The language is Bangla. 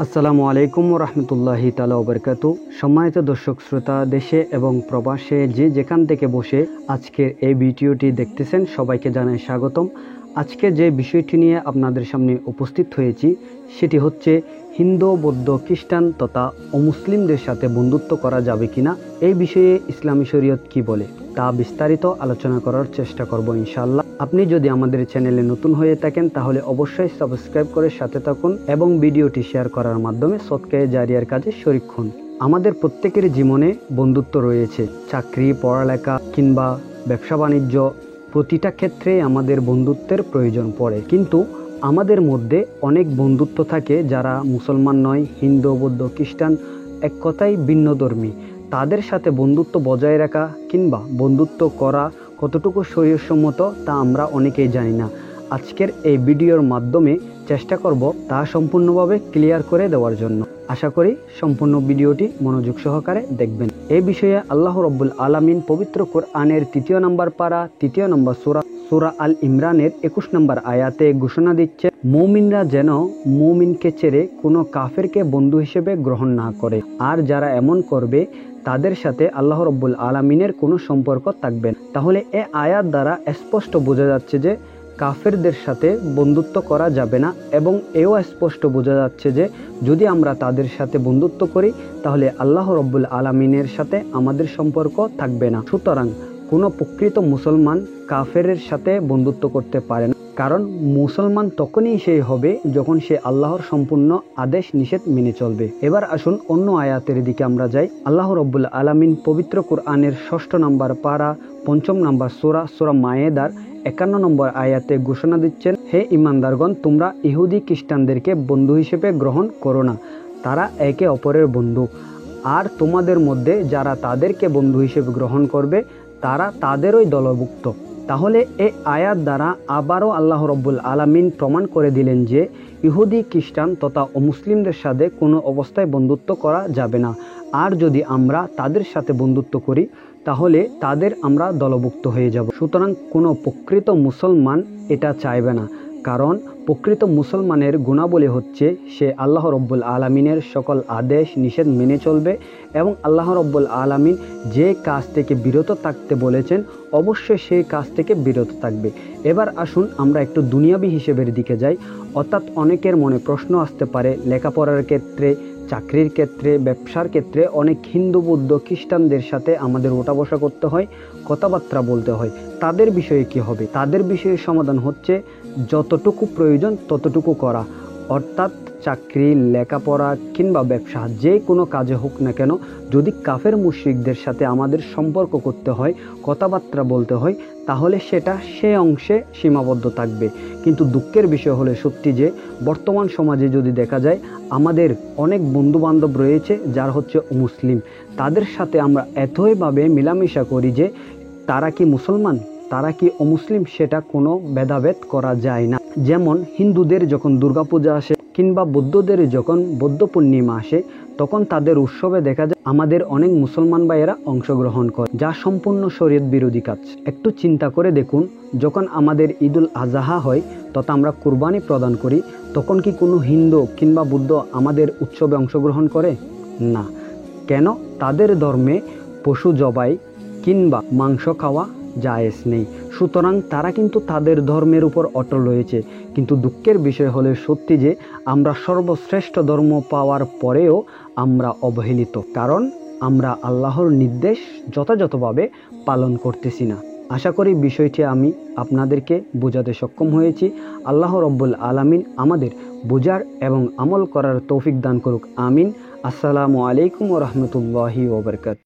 আসসালামু আলাইকুম রহমতুল্লাহি তাআলা ওয়া বারাকাতুহু। সম্মানিত দর্শক শ্রোতা, দেশে এবং প্রবাসে যে যেখান থেকে বসে আজকের এই ভিডিওটি দেখতেছেন সবাইকে জানাই স্বাগতম। আজকে যে বিষয়টি নিয়ে আপনাদের সামনে উপস্থিত হয়েছি সেটি হচ্ছে হিন্দু, বৌদ্ধ, খ্রিস্টান তথা অমুসলিমদের সাথে বন্ধুত্ব করা যাবে কিনা, এই বিষয়ে ইসলামী শরীয়ত কি বলে তা বিস্তারিত আলোচনা করার চেষ্টা করব ইনশাআল্লাহ। আপনি যদি আমাদের চ্যানেলে নতুন হয়ে থাকেন তাহলে অবশ্যই সাবস্ক্রাইব করে সাথে থাকুন এবং ভিডিওটি শেয়ার করার মাধ্যমে সদকায়ে জারিয়ার কাজে শরীক হন। আমাদের প্রত্যেকের জীবনে বন্ধুত্ব রয়েছে। চাকরি, পড়ালেখা কিংবা ব্যবসা বাণিজ্য, প্রতিটা ক্ষেত্রে আমাদের বন্ধুত্বের প্রয়োজন পড়ে। কিন্তু আমাদের মধ্যে অনেক বন্ধুত্ব থাকে যারা মুসলমান নয়, হিন্দু, বৌদ্ধ, খ্রিস্টান, এক কথায় ভিন্নধর্মী। তাদের সাথে বন্ধুত্ব বজায় রাখা কিংবা বন্ধুত্ব করা কতটুকু শরীয়তসম্মত তা আমরা অনেকেই জানি না। আজকের এই ভিডিওর মাধ্যমে চেষ্টা করব তা সম্পূর্ণভাবে ক্লিয়ার করে দেওয়ার জন্য। আশা করি সম্পূর্ণ ভিডিওটি মনোযোগ সহকারে দেখবেন। এই বিষয়ে আল্লাহ রাব্বুল আলামিন পবিত্র কোরআনের 3 নম্বর পারা 3 নম্বর সূরা আল ইমরানের 21 নম্বর আয়াতে ঘোষণা দিচ্ছে, মুমিনরা যেন মুমিনকে ছেড়ে কোনো কাফেরকে বন্ধু হিসেবে গ্রহণ না করে, আর যারা এমন করবে তাদের সাথে আল্লাহ রাব্বুল আলামিনের কোনো সম্পর্ক থাকবে না। তাহলে এই আয়াত দ্বারা স্পষ্ট বোঝা যাচ্ছে যে কাফেরদের সাথে বন্ধুত্ব করা যাবে না, এবং এও স্পষ্ট বোঝা যাচ্ছে যে যদি আমরা তাদের সাথে বন্ধুত্ব করি তাহলে আল্লাহ রাব্বুল আলামিনের সাথে আমাদের সম্পর্ক থাকবে না। সুতরাং কোনো প্রকৃত মুসলমান কাফেরের সাথে বন্ধুত্ব করতে পারে না, কারণ মুসলমান তখনই সেই হবে যখন সে আল্লাহর সম্পূর্ণ আদেশ নিষেধ মেনে চলবে। এবার আসুন অন্য আয়াতের দিকে আমরা যাই। আল্লাহ রাব্বুল আলামিন পবিত্র কোরআনের 6 নম্বর পারা 5 নম্বর সূরা মায়েদার 51 নম্বর আয়াতে ঘোষণা দিচ্ছেন, হে ঈমানদারগণ, তোমরা ইহুদি খ্রিস্টানদেরকে বন্ধু হিসেবে গ্রহণ করো না, তারা একে অপরের বন্ধু, আর তোমাদের মধ্যে যারা তাদেরকে বন্ধু হিসেবে গ্রহণ করবে তারা তাদেরই দলভুক্ত। তাহলে এই আয়াত দ্বারা আবারও আল্লাহ রাব্বুল আলামিন প্রমাণ করে দিলেন যে ইহুদি, খ্রিস্টান তথা অমুসলিমদের সাথে কোনো অবস্থায় বন্ধুত্ব করা যাবে না, আর যদি আমরা তাদের সাথে বন্ধুত্ব করি তাহলে তাদের আমরা দলভুক্ত হয়ে যাব। সুতরাং কোনো প্রকৃত মুসলমান এটা চাইবে না, কারণ প্রকৃত মুসলমানের গুণাবলী হচ্ছে সে আল্লাহ রাব্বুল আলামিনের সকল আদেশ নিষেধ মেনে চলবে এবং আল্লাহ রাব্বুল আলামিন যে কাজ থেকে বিরত থাকতে বলেছেন অবশ্যই সেই কাজ থেকে বিরত থাকবে। এবার আসুন আমরা একটু দুনিয়াবি হিসেবের দিকে যাই। অর্থাৎ অনেকের মনে প্রশ্ন আসতে পারে, লেখাপড়ার ক্ষেত্রে, চাকরির ক্ষেত্রে, ব্যবসার ক্ষেত্রে অনেক হিন্দু, বৌদ্ধ, খ্রিস্টানদের সাথে আমাদের ওঠা বসা করতে হয়, কথাবার্তা বলতে হয়, তাদের বিষয়ে কি হবে? তাদের বিষয়ে সমাধান হচ্ছে যতটুকু প্রয়োজন ততটুকু করা। অর্থাৎ চাকরি, লেখাপড়া কিংবা ব্যবসা যে কোনো কাজে হোক না কেন, যদি কাফের মুশরিকদের সাথে আমাদের সম্পর্ক করতে হয়, কথাবার্তা বলতে হয়, তাহলে সেটা সে অংশে সীমাবদ্ধ থাকবে। কিন্তু দুঃখের বিষয় হলে সত্যি যে বর্তমান সমাজে যদি দেখা যায় আমাদের অনেক বন্ধুবান্ধব রয়েছে যারা হচ্ছে মুসলিম, তাদের সাথে আমরা এতইভাবে মেলামেশা করি যে তারা কি মুসলমান, তারা কি অমুসলিম সেটা কোনো ভেদাভেদ করা যায় না। যেমন হিন্দুদের যখন দুর্গাপূজা আসে কিংবা বৌদ্ধদের যখন বৌদ্ধ পূর্ণিমা আসে তখন তাদের উৎসবে দেখা যায় আমাদের অনেক মুসলমান ভাইয়েরা অংশগ্রহণ করে, যা সম্পূর্ণ শরীয়ত বিরোধী কাজ। একটু চিন্তা করে দেখুন, যখন আমাদের ঈদুল আজহা হয় তথা আমরা কুরবানি প্রদান করি, তখন কি কোনো হিন্দু কিংবা বৌদ্ধ আমাদের উৎসবে অংশগ্রহণ করে? না। কেন? তাদের ধর্মে পশু জবাই কিংবা মাংস খাওয়া জায়েজ নেই। সুতরাং তারা কিন্তু তাদের ধর্মের উপর অটল রয়েছে। কিন্তু দুঃখের বিষয় হলে সত্যি যে আমরা সর্বশ্রেষ্ঠ ধর্ম পাওয়ার পরেও আমরা অবহেলিত, কারণ আমরা আল্লাহর নির্দেশ যথাযথভাবে পালন করতেছি না। আশা করি বিষয়টি আমি আপনাদেরকে বোঝাতে সক্ষম হয়েছি। আল্লাহ রাব্বুল আলামিন আমাদের বোঝার এবং আমল করার তৌফিক দান করুক, আমিন। আসসালামু আলাইকুম ওয়া রাহমাতুল্লাহি ওয়া বারাকাতুহু।